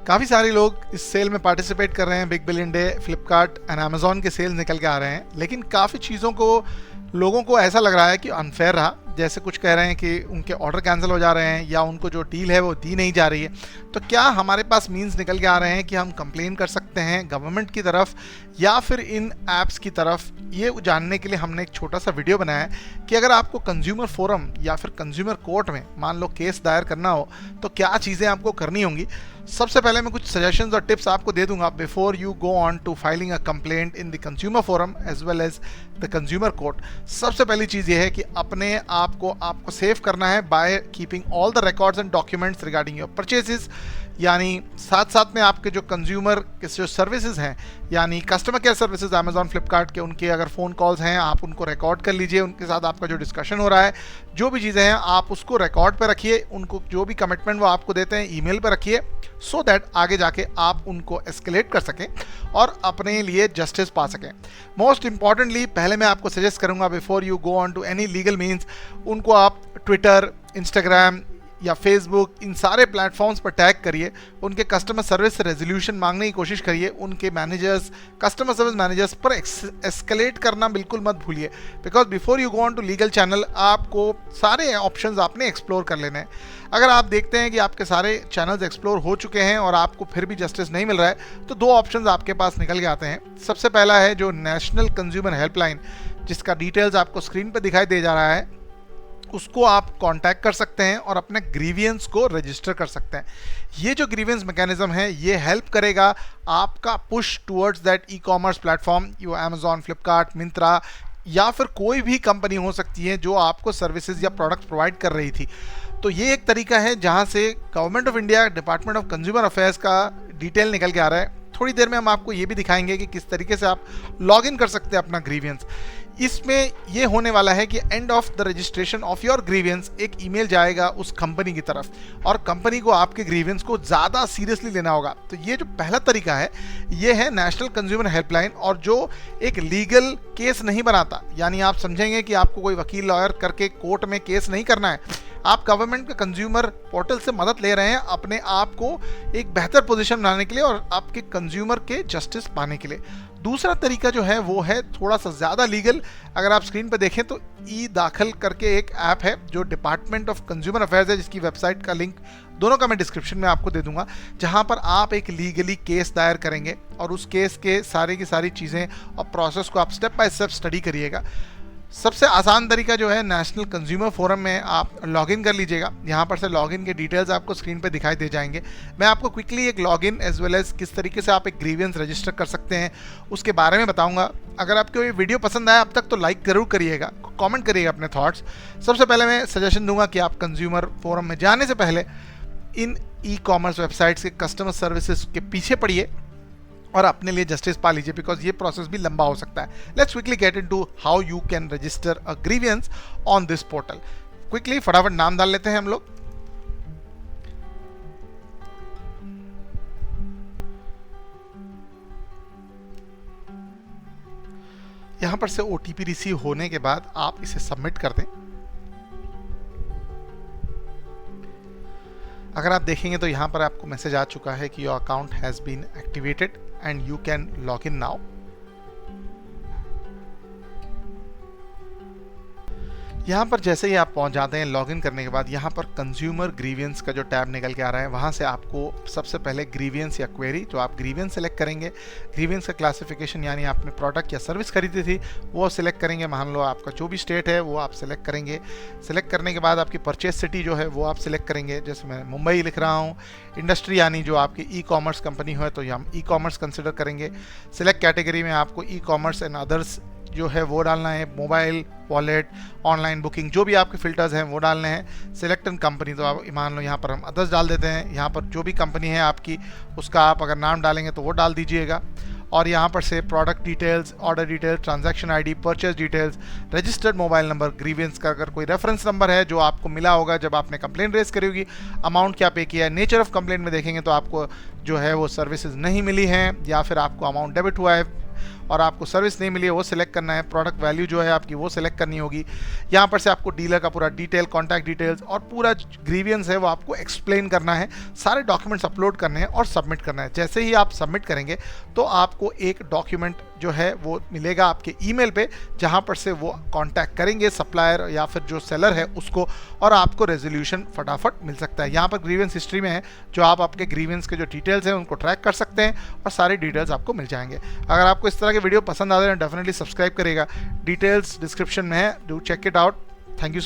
काफ़ी सारे लोग इस सेल में पार्टिसिपेट कर रहे हैं। Big billion day, Flipkart and Amazon के सेल निकल के आ रहे हैं, लेकिन काफ़ी चीज़ों को लोगों को ऐसा लग रहा है कि अनफेयर रहा। जैसे कुछ कह रहे हैं कि उनके ऑर्डर कैंसिल हो जा रहे हैं या उनको जो डील है वो दी नहीं जा रही है। तो क्या हमारे पास मीन्स निकल के आ रहे हैं कि हम कंप्लेन कर सकते हैं गवर्नमेंट की तरफ या फिर इन ऐप्स की तरफ? ये जानने के लिए हमने एक छोटा सा वीडियो बनाया है कि अगर आपको कंज्यूमर फोरम या फिर कंज्यूमर कोर्ट में मान लो केस दायर करना हो तो क्या चीज़ें आपको करनी होंगी। सबसे पहले मैं कुछ सजेशंस और टिप्स आपको दे दूंगा before you go on to filing a complaint in the consumer forum as well as the consumer court. सबसे पहली चीज़ ये है कि अपने आप को आपको सेव करना है by keeping all the records and documents regarding your purchases. यानी साथ साथ में आपके जो कंज्यूमर के जो सर्विसेज हैं, यानी customer care services Amazon Flipkart के, उनके अगर फ़ोन कॉल्स हैं आप उनको रिकॉर्ड कर लीजिए। उनके साथ आपका जो डिस्कशन हो रहा है, जो भी चीज़ें हैं आप उसको रिकॉर्ड पे रखिए। उनको जो भी कमिटमेंट वो आपको देते हैं ईमेल पे रखिए, सो दैट आगे जाके आप उनको एस्केलेट कर सकें और अपने लिए जस्टिस पा सकें। मोस्ट इंपॉर्टेंटली पहले मैं आपको सजेस्ट करूंगा before you go on to any legal means, उनको आप ट्विटर, इंस्टाग्राम या फेसबुक, इन सारे प्लेटफॉर्म्स पर टैग करिए। उनके कस्टमर सर्विस से रेजोल्यूशन मांगने की कोशिश करिए। उनके मैनेजर्स, कस्टमर सर्विस मैनेजर्स पर एस्केलेट करना बिल्कुल मत भूलिए, because before you go on to legal channel आपको सारे ऑप्शंस आपने एक्सप्लोर कर लेने हैं। अगर आप देखते हैं कि आपके सारे चैनल्स एक्सप्लोर हो चुके हैं और आपको फिर भी जस्टिस नहीं मिल रहा है, तो दो ऑप्शंस आपके पास निकल के आते हैं। सबसे पहला है जो नेशनल कंज्यूमर हेल्पलाइन, जिसका डिटेल्स आपको स्क्रीन पर दिखाई दे जा रहा है, उसको आप कांटेक्ट कर सकते हैं और अपने ग्रीवियंस को रजिस्टर कर सकते हैं। ये जो ग्रीवियंस मैकेनिज्म है ये हेल्प करेगा आपका push towards that e commerce platform, you Amazon, Flipkart, Myntra या फिर कोई भी कंपनी हो सकती है जो आपको सर्विसेज या प्रोडक्ट्स प्रोवाइड कर रही थी। तो ये एक तरीका है जहां से government of India, department of consumer affairs का डिटेल निकल के आ रहा है। थोड़ी देर में हम आपको ये भी दिखाएंगे कि किस तरीके से आप लॉग इन कर सकते हैं अपना ग्रीवियंस। इसमें ये होने वाला है कि end of the registration of your grievance एक ईमेल जाएगा उस कंपनी की तरफ और कंपनी को आपके ग्रीवियंस को ज़्यादा सीरियसली लेना होगा। तो ये जो पहला तरीका है ये है नेशनल कंज्यूमर हेल्पलाइन, और जो एक लीगल केस नहीं बनाता, यानी आप समझेंगे कि आपको कोई वकील, लॉयर करके कोर्ट में केस नहीं करना है। आप गवर्नमेंट के कंज्यूमर पोर्टल से मदद ले रहे हैं अपने आप को एक बेहतर पोजीशन बनाने के लिए और आपके कंज्यूमर के जस्टिस पाने के लिए। दूसरा तरीका जो है वो है थोड़ा सा ज़्यादा लीगल। अगर आप स्क्रीन पर देखें तो ई दाखिल करके एक ऐप है जो डिपार्टमेंट ऑफ कंज्यूमर अफेयर्स है, जिसकी वेबसाइट का लिंक दोनों का मैं डिस्क्रिप्शन में आपको दे दूंगा, जहां पर आप एक लीगली केस दायर करेंगे और उस केस के सारे की सारी चीज़ें और प्रोसेस को आप स्टेप बाय स्टेप स्टडी करिएगा। सबसे आसान तरीका जो है नेशनल कंज्यूमर फोरम में आप लॉगिन कर लीजिएगा। यहाँ पर से लॉगिन के डिटेल्स आपको स्क्रीन पे दिखाई दे जाएंगे। मैं आपको क्विकली एक लॉगिन एज वेल एज किस तरीके से आप एक ग्रीवियंस रजिस्टर कर सकते हैं उसके बारे में बताऊंगा। अगर आपको ये वीडियो पसंद आया अब तक तो लाइक ज़रूर करिएगा, कमेंट करिएगा अपने थॉट्स। सबसे पहले मैं सजेशन दूंगा कि आप कंज्यूमर फोरम में जाने से पहले इन ई कॉमर्स वेबसाइट्स के कस्टमर सर्विसेज के पीछे पड़िए और अपने लिए जस्टिस पा लीजिए, बिकॉज ये प्रोसेस भी लंबा हो सकता है। Let's quickly get into how you can register a grievance on this portal. Quickly फटाफट नाम डाल लेते हैं हम लोग। यहां पर से ओटीपी रिसीव होने के बाद आप इसे सबमिट कर दें। अगर आप देखेंगे तो यहाँ पर आपको मैसेज आ चुका है कि your account has been activated and you can log in now. यहाँ पर जैसे ही आप पहुँच जाते हैं लॉगिन करने के बाद, यहाँ पर कंज्यूमर ग्रीवियंस का जो टैब निकल के आ रहा है, वहाँ से आपको सबसे पहले ग्रीवियंस या क्वेरी, जो आप ग्रीवियंस सेलेक्ट करेंगे, ग्रीवियंस का क्लासिफिकेशन यानी आपने प्रोडक्ट या सर्विस खरीदी थी वो सिलेक्ट करेंगे। मान लो आपका जो भी स्टेट है वो आप सिलेक्ट करेंगे। सिलेक्ट करने के बाद आपकी परचेज सिटी जो है वो आप सिलेक्ट करेंगे। जैसे मैं मुंबई लिख रहा हूँ। इंडस्ट्री यानी जो आपकी ई कॉमर्स कंपनी हो तो हम ई कॉमर्स कंसिडर करेंगे। सिलेक्ट कैटेगरी में आपको ई कॉमर्स एंड अदर्स जो है वो डालना है। मोबाइल, वॉलेट, ऑनलाइन बुकिंग, जो भी आपके फिल्टर्स हैं वो डालने हैं। सिलेक्ट एन कंपनी, तो आप मान लो यहाँ पर हम अदर्स डाल देते हैं। यहाँ पर जो भी कंपनी है आपकी उसका आप अगर नाम डालेंगे तो वो डाल दीजिएगा। और यहाँ पर से product details, order details, transaction ID, purchase details, registered mobile number, grievance का अगर कोई रेफरेंस नंबर है जो आपको मिला होगा जब आपने कंप्लेंट रेज करी होगी, अमाउंट क्या पे किया है। नेचर ऑफ कंप्लेंट में देखेंगे तो आपको जो है वो सर्विसेज नहीं मिली हैं या फिर आपको अमाउंट डेबिट हुआ है, और आपको सर्विस नहीं मिली है वो सिलेक्ट करना है, प्रोडक्ट वैल्यू जो है आपकी वो सिलेक्ट करनी होगी। यहाँ पर से आपको डीलर का पूरा डिटेल, कॉन्टैक्ट डिटेल्स और पूरा ग्रीवियंस है वो आपको एक्सप्लेन करना है, सारे डॉक्यूमेंट्स अपलोड करने हैं और सबमिट करना है। जैसे ही आप सबमिट करेंगे तो आपको एक डॉक्यूमेंट जो है वो मिलेगा आपके ईमेल पे, जहाँ पर से वो कांटेक्ट करेंगे सप्लायर या फिर जो सेलर है उसको, और आपको रेजोल्यूशन फटाफट मिल सकता है। यहाँ पर ग्रीवेंस हिस्ट्री में है जो आप आपके ग्रीवेंस के जो डिटेल्स हैं उनको ट्रैक कर सकते हैं और सारे डिटेल्स आपको मिल जाएंगे। अगर आपको इस तरह के वीडियो पसंद आते हैं डेफिनेटली सब्सक्राइब करेगा, डिटेल्स डिस्क्रिप्शन में है, do check it out. Thank you.